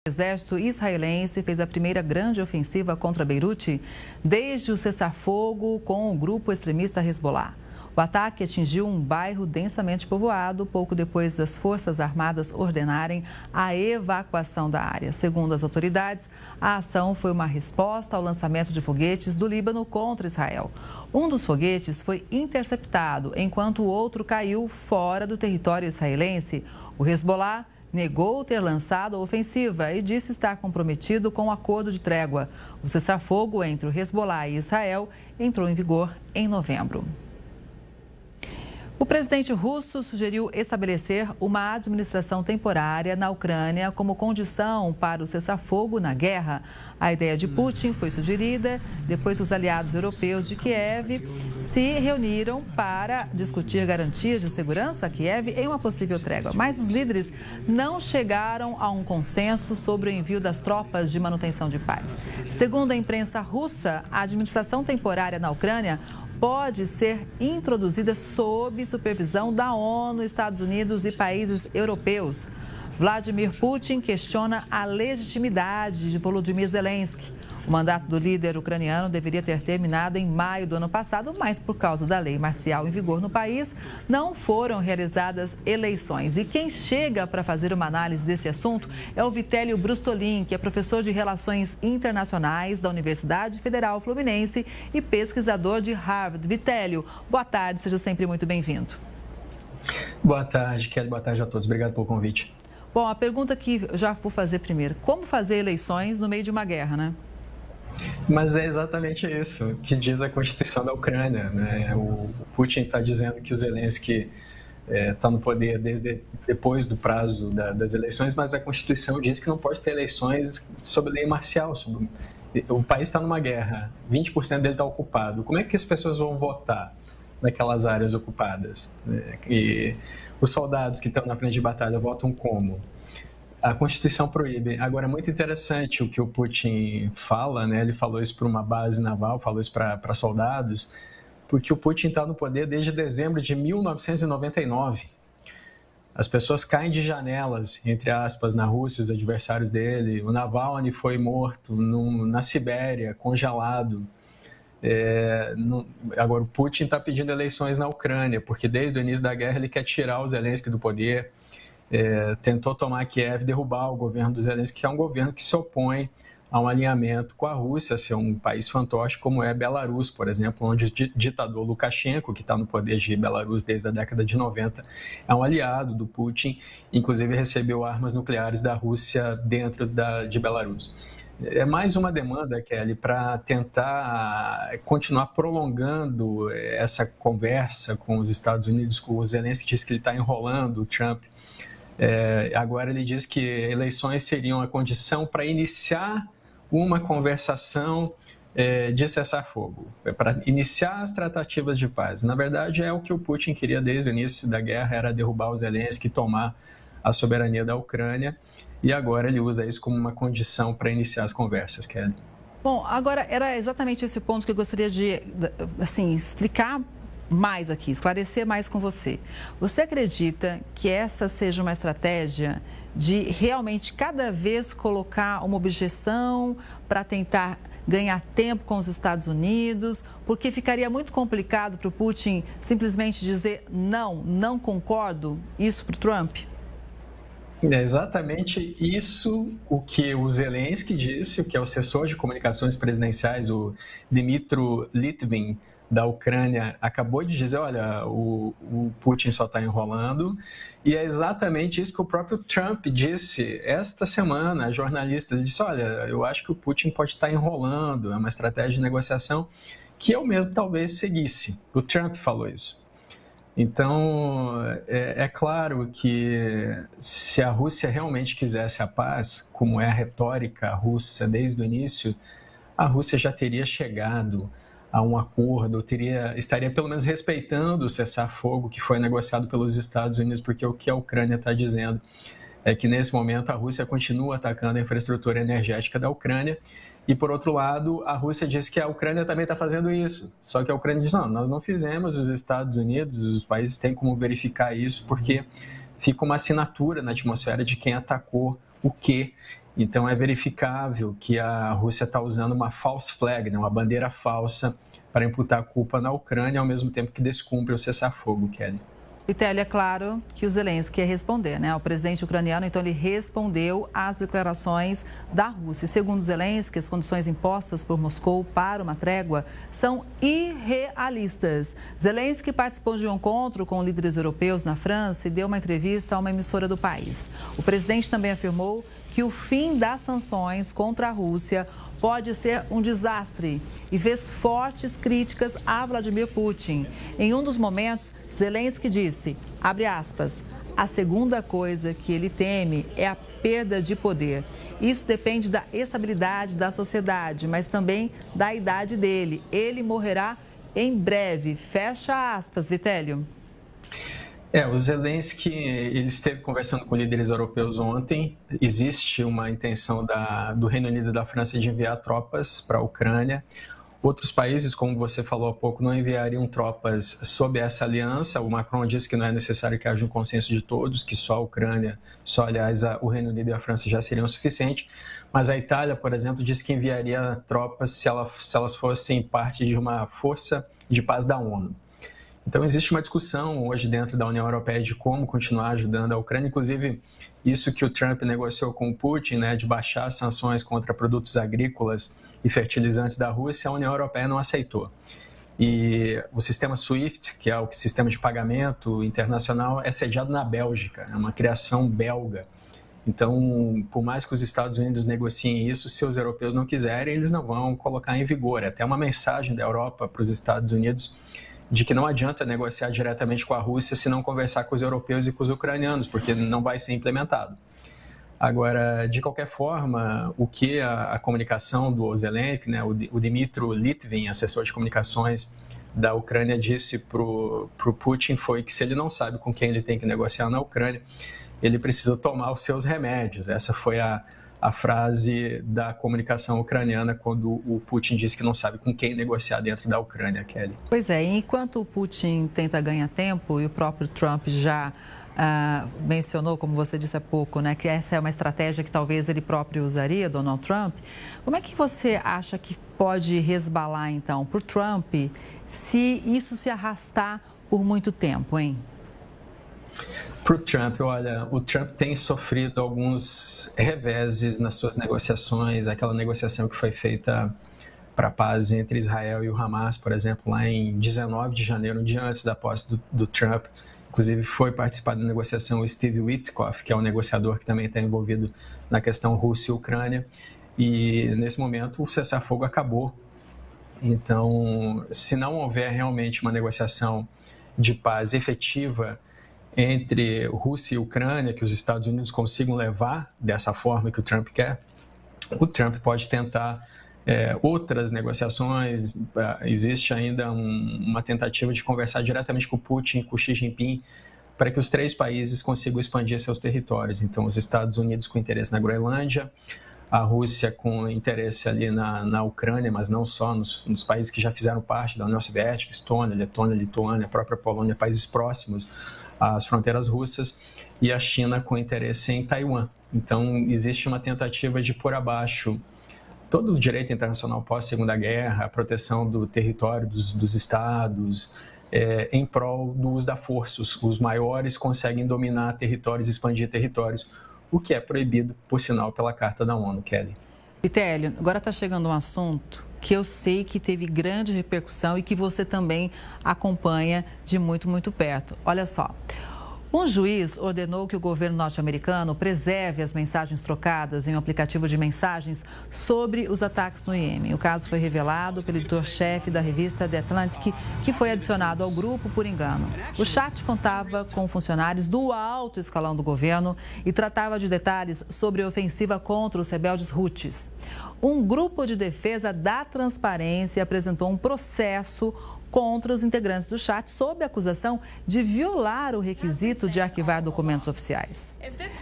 O exército israelense fez a primeira grande ofensiva contra Beirute desde o cessar-fogo com o grupo extremista Hezbollah. O ataque atingiu um bairro densamente povoado pouco depois das Forças Armadas ordenarem a evacuação da área. Segundo as autoridades, a ação foi uma resposta ao lançamento de foguetes do Líbano contra Israel. Um dos foguetes foi interceptado, enquanto o outro caiu fora do território israelense. O Hezbollah negou ter lançado a ofensiva e disse estar comprometido com o acordo de trégua. O cessar-fogo entre o Hezbollah e Israel entrou em vigor em novembro. O presidente russo sugeriu estabelecer uma administração temporária na Ucrânia como condição para o cessar-fogo na guerra. A ideia de Putin foi sugerida depois que os aliados europeus de Kiev se reuniram para discutir garantias de segurança a Kiev em uma possível trégua. Mas os líderes não chegaram a um consenso sobre o envio das tropas de manutenção de paz. Segundo a imprensa russa, a administração temporária na Ucrânia pode ser introduzida sob supervisão da ONU, Estados Unidos e países europeus. Vladimir Putin questiona a legitimidade de Volodymyr Zelensky. O mandato do líder ucraniano deveria ter terminado em maio do ano passado, mas por causa da lei marcial em vigor no país, não foram realizadas eleições. E quem chega para fazer uma análise desse assunto é o Vitélio Brustolin, que é professor de Relações Internacionais da Universidade Federal Fluminense e pesquisador de Harvard. Vitélio, boa tarde, seja sempre muito bem-vindo. Boa tarde, Kelly. Boa tarde a todos. Obrigado pelo convite. Bom, a pergunta que eu já vou fazer primeiro, como fazer eleições no meio de uma guerra, né? Mas é exatamente isso que diz a Constituição da Ucrânia, né? O Putin está dizendo que o Zelensky está no poder desde depois do prazo das eleições, mas a Constituição diz que não pode ter eleições sob lei marcial. O país está numa guerra, 20% dele está ocupado. Como é que as pessoas vão votar naquelas áreas ocupadas? E os soldados que estão na frente de batalha votam como? A Constituição proíbe. Agora, é muito interessante o que o Putin fala, né? Ele falou isso para uma base naval, falou isso para soldados, porque o Putin está no poder desde dezembro de 1999. As pessoas caem de janelas, entre aspas, na Rússia, os adversários dele. O Navalny foi morto na Sibéria, congelado. Agora, o Putin está pedindo eleições na Ucrânia, porque desde o início da guerra ele quer tirar o Zelensky do poder. Tentou tomar Kiev, derrubar o governo do Zelensky, que é um governo que se opõe a um alinhamento com a Rússia, ser um país fantoche como é Belarus, por exemplo, onde o ditador Lukashenko, que está no poder de Belarus desde a década de 90, é um aliado do Putin, inclusive recebeu armas nucleares da Rússia dentro de Belarus. É mais uma demanda, Kelly, para tentar continuar prolongando essa conversa com os Estados Unidos, com o Zelensky, que diz que ele está enrolando o Trump. Agora ele diz que eleições seriam a condição para iniciar uma conversação de cessar-fogo, para iniciar as tratativas de paz. Na verdade, é o que o Putin queria desde o início da guerra, era derrubar o Zelensky e tomar a soberania da Ucrânia, e agora ele usa isso como uma condição para iniciar as conversas, Kelly. Bom, agora era exatamente esse ponto que eu gostaria de explicar mais aqui, esclarecer mais com você. Você acredita que essa seja uma estratégia de realmente cada vez colocar uma objeção para tentar ganhar tempo com os Estados Unidos? Porque ficaria muito complicado para o Putin simplesmente dizer não concordo, isso para o Trump? É exatamente isso o que o Zelensky disse, que é o assessor de comunicações presidenciais, o Dmytro Litvin, da Ucrânia, acabou de dizer, olha, o Putin só está enrolando, e é exatamente isso que o próprio Trump disse esta semana, a jornalista disse, olha, eu acho que o Putin pode estar enrolando, é uma estratégia de negociação que eu mesmo talvez seguisse. O Trump falou isso. Então, é claro que se a Rússia realmente quisesse a paz, como é a retórica russa desde o início, a Rússia já teria chegado a um acordo, estaria pelo menos respeitando o cessar-fogo que foi negociado pelos Estados Unidos, porque o que a Ucrânia está dizendo é que, nesse momento, a Rússia continua atacando a infraestrutura energética da Ucrânia e, por outro lado, a Rússia diz que a Ucrânia também está fazendo isso. Só que a Ucrânia diz, não, nós não fizemos, os Estados Unidos, os países têm como verificar isso, porque fica uma assinatura na atmosfera de quem atacou o quê. Então é verificável que a Rússia está usando uma false flag, né, uma bandeira falsa, para imputar a culpa na Ucrânia, ao mesmo tempo que descumpre o cessar-fogo, Kelly. Vitelli, é claro que o Zelensky ia responder, né? O presidente ucraniano, então, ele respondeu às declarações da Rússia. Segundo Zelensky, as condições impostas por Moscou para uma trégua são irrealistas. Zelensky participou de um encontro com líderes europeus na França e deu uma entrevista a uma emissora do país. O presidente também afirmou que o fim das sanções contra a Rússia pode ser um desastre e fez fortes críticas a Vladimir Putin. Em um dos momentos, Zelensky disse, abre aspas, a segunda coisa que ele teme é a perda de poder. Isso depende da estabilidade da sociedade, mas também da idade dele. Ele morrerá em breve. Fecha aspas, Vitélio. O Zelensky, ele esteve conversando com líderes europeus ontem. Existe uma intenção do Reino Unido e da França de enviar tropas para a Ucrânia. Outros países, como você falou há pouco, não enviariam tropas sob essa aliança. O Macron disse que não é necessário que haja um consenso de todos, que só a Ucrânia, aliás, o Reino Unido e a França já seriam suficientes. Mas a Itália, por exemplo, disse que enviaria tropas se elas fossem parte de uma força de paz da ONU. Então, existe uma discussão hoje dentro da União Europeia de como continuar ajudando a Ucrânia, inclusive isso que o Trump negociou com o Putin, né, de baixar as sanções contra produtos agrícolas e fertilizantes da Rússia, a União Europeia não aceitou. E o sistema SWIFT, que é o sistema de pagamento internacional, é sediado na Bélgica, é uma criação belga. Então, por mais que os Estados Unidos negociem isso, se os europeus não quiserem, eles não vão colocar em vigor. É até uma mensagem da Europa para os Estados Unidos de que não adianta negociar diretamente com a Rússia se não conversar com os europeus e com os ucranianos, porque não vai ser implementado. Agora, de qualquer forma, o que a comunicação do Zelensky, né, o Dmytro Litvin, assessor de comunicações da Ucrânia, disse para o Putin foi que se ele não sabe com quem ele tem que negociar na Ucrânia, ele precisa tomar os seus remédios. Essa foi a frase da comunicação ucraniana quando o Putin disse que não sabe com quem negociar dentro da Ucrânia, Kelly. Pois é, enquanto o Putin tenta ganhar tempo e o próprio Trump já mencionou, como você disse há pouco, né, que essa é uma estratégia que talvez ele próprio usaria, Donald Trump, como é que você acha que pode resbalar, então, por Trump se isso se arrastar por muito tempo, hein? Para o Trump, olha, o Trump tem sofrido alguns reveses nas suas negociações, aquela negociação que foi feita para a paz entre Israel e o Hamas, por exemplo, lá em 19 de janeiro, um dia antes da posse do Trump. Inclusive, foi participar da negociação o Steve Witkoff, que é um negociador que também está envolvido na questão Rússia e Ucrânia. E, nesse momento, o cessar-fogo acabou. Então, se não houver realmente uma negociação de paz efetiva entre Rússia e Ucrânia, que os Estados Unidos consigam levar dessa forma que o Trump quer, o Trump pode tentar outras negociações. Existe ainda uma tentativa de conversar diretamente com o Putin e com o Xi Jinping para que os três países consigam expandir seus territórios. Então, os Estados Unidos com interesse na Groenlândia, a Rússia com interesse ali na Ucrânia, mas não só, nos países que já fizeram parte da União Soviética, Estônia, Letônia, Lituânia, a própria Polônia, países próximos às fronteiras russas, e a China com interesse em Taiwan. Então, existe uma tentativa de pôr abaixo todo o direito internacional pós-Segunda Guerra, a proteção do território dos estados, em prol do uso da força. Os maiores conseguem dominar territórios, expandir territórios, o que é proibido, por sinal, pela Carta da ONU, Kelly. Vitélio, agora está chegando um assunto que eu sei que teve grande repercussão e que você também acompanha de muito, muito perto. Olha só. Um juiz ordenou que o governo norte-americano preserve as mensagens trocadas em um aplicativo de mensagens sobre os ataques no Iêmen. O caso foi revelado pelo editor-chefe da revista The Atlantic, que foi adicionado ao grupo por engano. O chat contava com funcionários do alto escalão do governo e tratava de detalhes sobre a ofensiva contra os rebeldes Houthis. Um grupo de defesa da transparência apresentou um processo contra os integrantes do chat sob a acusação de violar o requisito de arquivar documentos oficiais.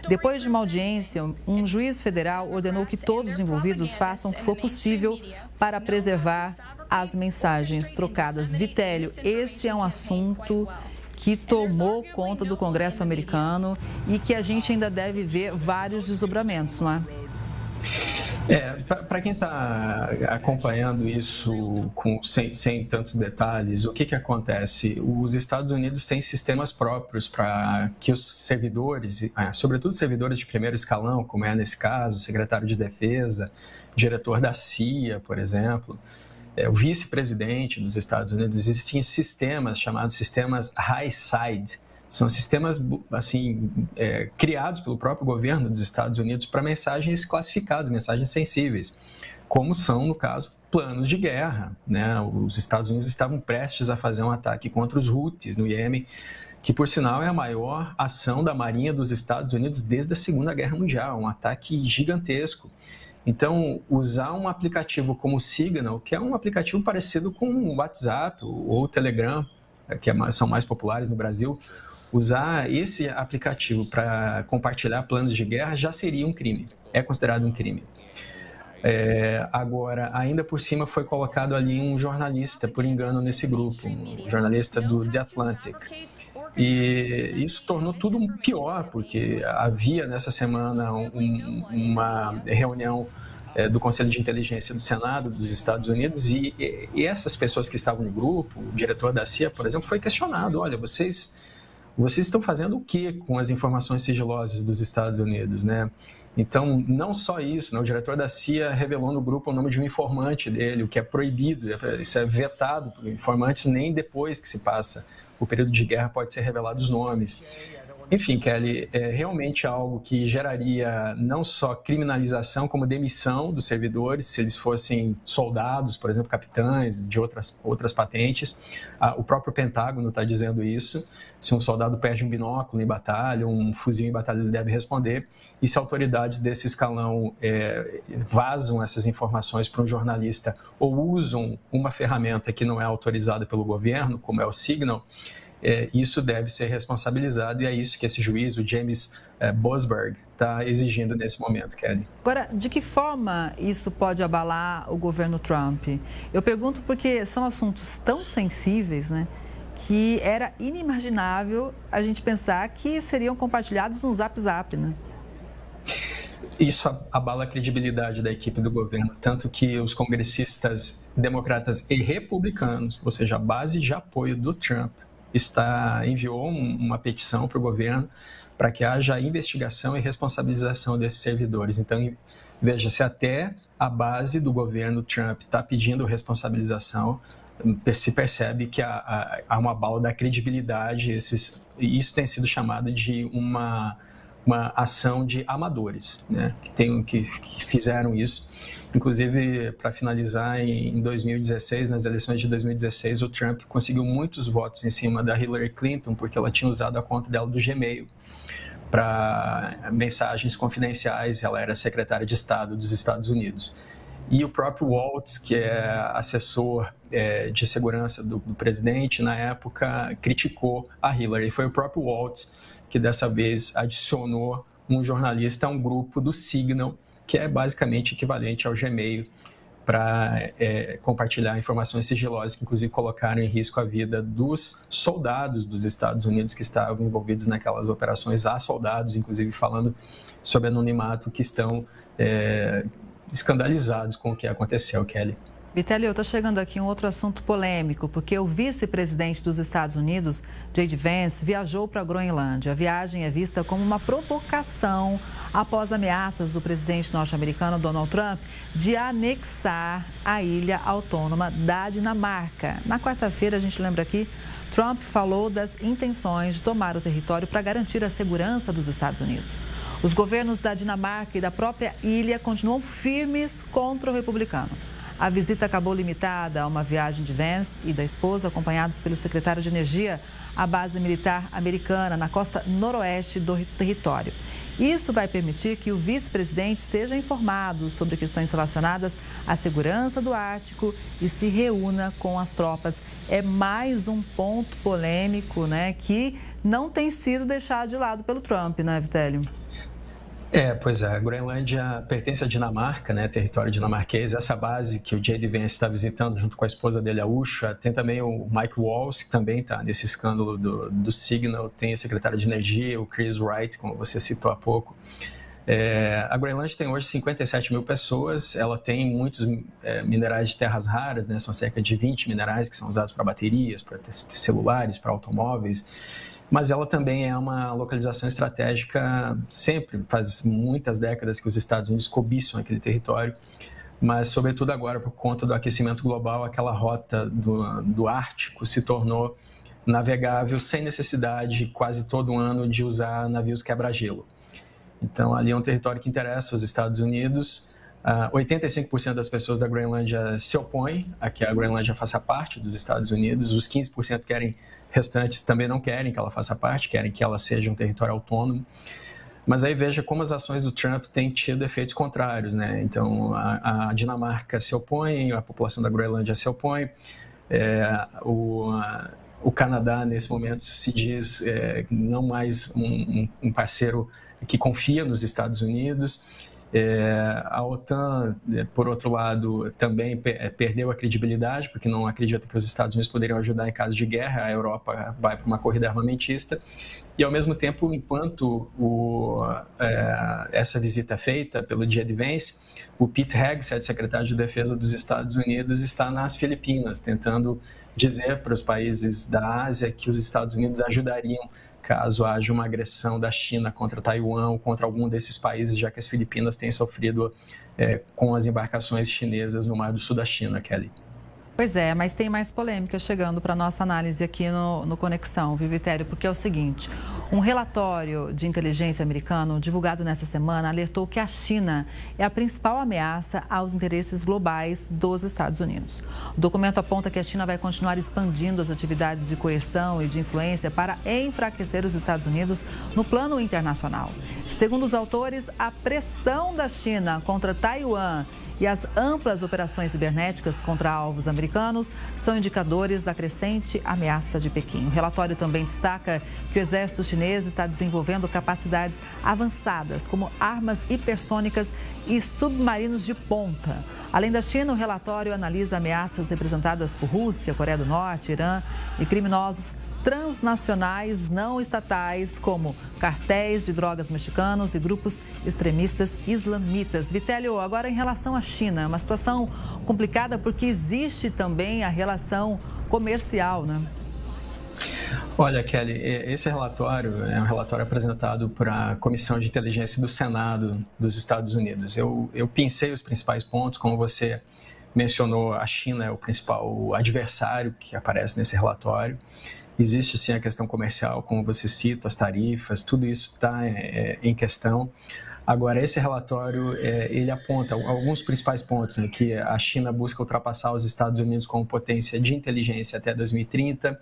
Depois de uma audiência, um juiz federal ordenou que todos os envolvidos façam o que for possível para preservar as mensagens trocadas. Vitélio, esse é um assunto que tomou conta do Congresso americano e que a gente ainda deve ver vários desdobramentos, não é? para quem está acompanhando isso sem tantos detalhes, o que acontece? Os Estados Unidos têm sistemas próprios para que os servidores, sobretudo servidores de primeiro escalão, como é nesse caso, secretário de Defesa, diretor da CIA, por exemplo, o vice-presidente dos Estados Unidos, existem sistemas chamados sistemas high-side. São sistemas assim, criados pelo próprio governo dos Estados Unidos para mensagens classificadas, mensagens sensíveis, como são, no caso, planos de guerra, né? Os Estados Unidos estavam prestes a fazer um ataque contra os Houthis no Iêmen, que, por sinal, é a maior ação da Marinha dos Estados Unidos desde a Segunda Guerra Mundial, um ataque gigantesco. Então, usar um aplicativo como o Signal, que é um aplicativo parecido com o WhatsApp ou o Telegram, que são mais populares no Brasil, usar esse aplicativo para compartilhar planos de guerra já seria um crime, é considerado um crime. Agora, ainda por cima foi colocado ali um jornalista, por engano, nesse grupo, um jornalista do The Atlantic. E isso tornou tudo pior, porque havia nessa semana uma reunião do Conselho de Inteligência do Senado dos Estados Unidos e essas pessoas que estavam no grupo, o diretor da CIA, por exemplo, foi questionado: olha, vocês estão fazendo o que com as informações sigilosas dos Estados Unidos, né? Então, não só isso, né? O diretor da CIA revelou no grupo o nome de um informante dele, o que é proibido, isso é vetado por informantes, nem depois que se passa o período de guerra pode ser revelado os nomes. Enfim, Kelly, é realmente algo que geraria não só criminalização, como demissão dos servidores, se eles fossem soldados, por exemplo, capitães de outras patentes. O próprio Pentágono está dizendo isso. Se um soldado perde um binóculo em batalha, um fuzil em batalha, ele deve responder. E se autoridades desse escalão vazam essas informações para um jornalista ou usam uma ferramenta que não é autorizada pelo governo, como é o Signal, isso deve ser responsabilizado e é isso que esse juiz, o James Boasberg, está exigindo nesse momento, Kelly. Agora, de que forma isso pode abalar o governo Trump? Eu pergunto porque são assuntos tão sensíveis, né, que era inimaginável a gente pensar que seriam compartilhados no Zap Zap, né? Isso abala a credibilidade da equipe do governo, tanto que os congressistas democratas e republicanos, ou seja, a base de apoio do Trump, enviou uma petição para o governo para que haja investigação e responsabilização desses servidores. Então, veja, se até a base do governo Trump está pedindo responsabilização, se percebe que há uma abalo da credibilidade. Isso tem sido chamado de uma ação de amadores, né, que fizeram isso. Inclusive, para finalizar, em 2016, nas eleições de 2016, o Trump conseguiu muitos votos em cima da Hillary Clinton, porque ela tinha usado a conta dela do Gmail para mensagens confidenciais. Ela era secretária de Estado dos Estados Unidos. E o próprio Waltz, que é assessor de segurança do presidente na época, criticou a Hillary. Foi o próprio Waltz que dessa vez adicionou um jornalista a um grupo do Signal, que é basicamente equivalente ao Gmail, para compartilhar informações sigilosas que, inclusive, colocaram em risco a vida dos soldados dos Estados Unidos que estavam envolvidos naquelas operações. Há soldados, inclusive, falando sobre anonimato, que estão escandalizados com o que aconteceu, Kelly. Vitelio, está chegando aqui um outro assunto polêmico, porque o vice-presidente dos Estados Unidos, J.D. Vance, viajou para a Groenlândia. A viagem é vista como uma provocação após ameaças do presidente norte-americano Donald Trump de anexar a ilha autônoma da Dinamarca. Na quarta-feira, a gente lembra aqui, Trump falou das intenções de tomar o território para garantir a segurança dos Estados Unidos. Os governos da Dinamarca e da própria ilha continuam firmes contra o republicano. A visita acabou limitada a uma viagem de Vance e da esposa, acompanhados pelo secretário de Energia, à base militar americana na costa noroeste do território. Isso vai permitir que o vice-presidente seja informado sobre questões relacionadas à segurança do Ártico e se reúna com as tropas. É mais um ponto polêmico, né, que não tem sido deixado de lado pelo Trump, né, Vitelio? Pois é, a Groenlândia pertence à Dinamarca, né, território dinamarquês. Essa base que o J.D. Vance está visitando junto com a esposa dele, a Usha, tem também o Mike Waltz, que também está nesse escândalo do Signal, tem o secretário de Energia, o Chris Wright, como você citou há pouco. A Groenlândia tem hoje 57 mil pessoas, ela tem muitos minerais de terras raras, né? São cerca de 20 minerais que são usados para baterias, para celulares, para automóveis, mas ela também é uma localização estratégica, sempre, faz muitas décadas que os Estados Unidos cobiçam aquele território, mas sobretudo agora por conta do aquecimento global, aquela rota do Ártico se tornou navegável sem necessidade quase todo ano de usar navios quebra-gelo. Então, ali é um território que interessa aos Estados Unidos. 85% das pessoas da Groenlândia se opõem a que a Groenlândia faça parte dos Estados Unidos. Os 15% restantes também não querem que ela faça parte, querem que ela seja um território autônomo. Mas aí veja como as ações do Trump têm tido efeitos contrários, né? Então, a Dinamarca se opõe, a população da Groenlândia se opõe, o Canadá, nesse momento, se diz não mais um parceiro que confia nos Estados Unidos. A OTAN, por outro lado, também perdeu a credibilidade, porque não acredita que os Estados Unidos poderiam ajudar em caso de guerra. A Europa vai para uma corrida armamentista. E, ao mesmo tempo, enquanto essa visita é feita pelo J.D. Vance, o Pete Hegseth, secretário de Defesa dos Estados Unidos, está nas Filipinas, tentando dizer para os países da Ásia que os Estados Unidos ajudariam caso haja uma agressão da China contra Taiwan ou contra algum desses países, já que as Filipinas têm sofrido com as embarcações chinesas no Mar do Sul da China, Kelly. Pois é, mas tem mais polêmica chegando para a nossa análise aqui no Conexão, viu, Vitério? Porque é o seguinte, um relatório de inteligência americano divulgado nessa semana alertou que a China é a principal ameaça aos interesses globais dos Estados Unidos. O documento aponta que a China vai continuar expandindo as atividades de coerção e de influência para enfraquecer os Estados Unidos no plano internacional. Segundo os autores, a pressão da China contra Taiwan e as amplas operações cibernéticas contra alvos americanos são indicadores da crescente ameaça de Pequim. O relatório também destaca que o exército chinês está desenvolvendo capacidades avançadas, como armas hipersônicas e submarinos de ponta. Além da China, o relatório analisa ameaças representadas por Rússia, Coreia do Norte, Irã e criminosos transnacionais não estatais, como cartéis de drogas mexicanos e grupos extremistas islamitas. Vitélio, agora em relação à China, é uma situação complicada porque existe também a relação comercial, né? Olha, Kelly, esse relatório é um relatório apresentado para a Comissão de Inteligência do Senado dos Estados Unidos. Eu pensei os principais pontos, como você mencionou, a China é o principal adversário que aparece nesse relatório. Existe sim a questão comercial, como você cita, as tarifas, tudo isso está em questão. Agora, esse relatório, ele aponta alguns principais pontos, né, que a China busca ultrapassar os Estados Unidos como potência de inteligência até 2030,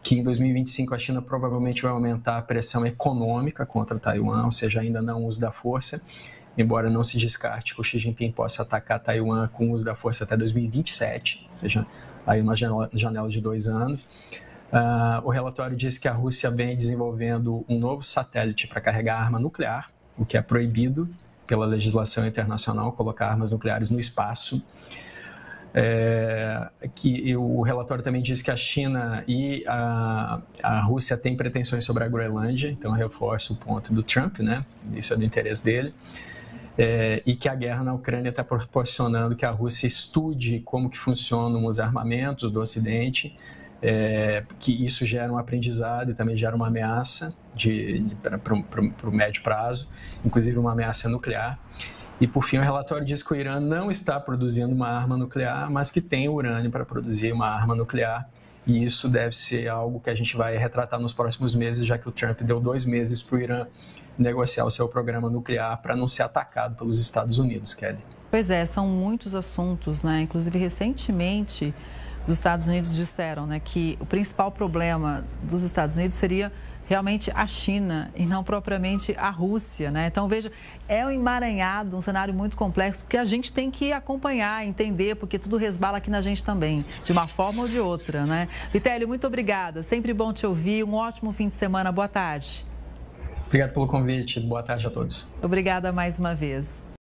que em 2025 a China provavelmente vai aumentar a pressão econômica contra Taiwan, ou seja, ainda não uso da força, embora não se descarte que o Xi Jinping possa atacar Taiwan com o uso da força até 2027, ou seja, aí uma janela de 2 anos. O relatório diz que a Rússia vem desenvolvendo um novo satélite para carregar arma nuclear, o que é proibido pela legislação internacional, colocar armas nucleares no espaço. O relatório também diz que a China e a Rússia têm pretensões sobre a Groenlândia, então reforça o ponto do Trump, né? Isso é do interesse dele. E que a guerra na Ucrânia está proporcionando que a Rússia estude como que funcionam os armamentos do Ocidente, que isso gera um aprendizado e também gera uma ameaça para o médio prazo, inclusive uma ameaça nuclear. E, por fim, o relatório diz que o Irã não está produzindo uma arma nuclear, mas que tem urânio para produzir uma arma nuclear. E isso deve ser algo que a gente vai retratar nos próximos meses, já que o Trump deu 2 meses para o Irã negociar o seu programa nuclear para não ser atacado pelos Estados Unidos, Kelly. Pois é, são muitos assuntos, né? Inclusive, recentemente, os Estados Unidos disseram, né, que o principal problema dos Estados Unidos seria realmente a China e não propriamente a Rússia, né? Então, veja, é um emaranhado, um cenário muito complexo que a gente tem que acompanhar, entender, porque tudo resbala aqui na gente também, de uma forma ou de outra, né? Vitélio, muito obrigada, sempre bom te ouvir, um ótimo fim de semana, boa tarde. Obrigado pelo convite, boa tarde a todos. Obrigada mais uma vez.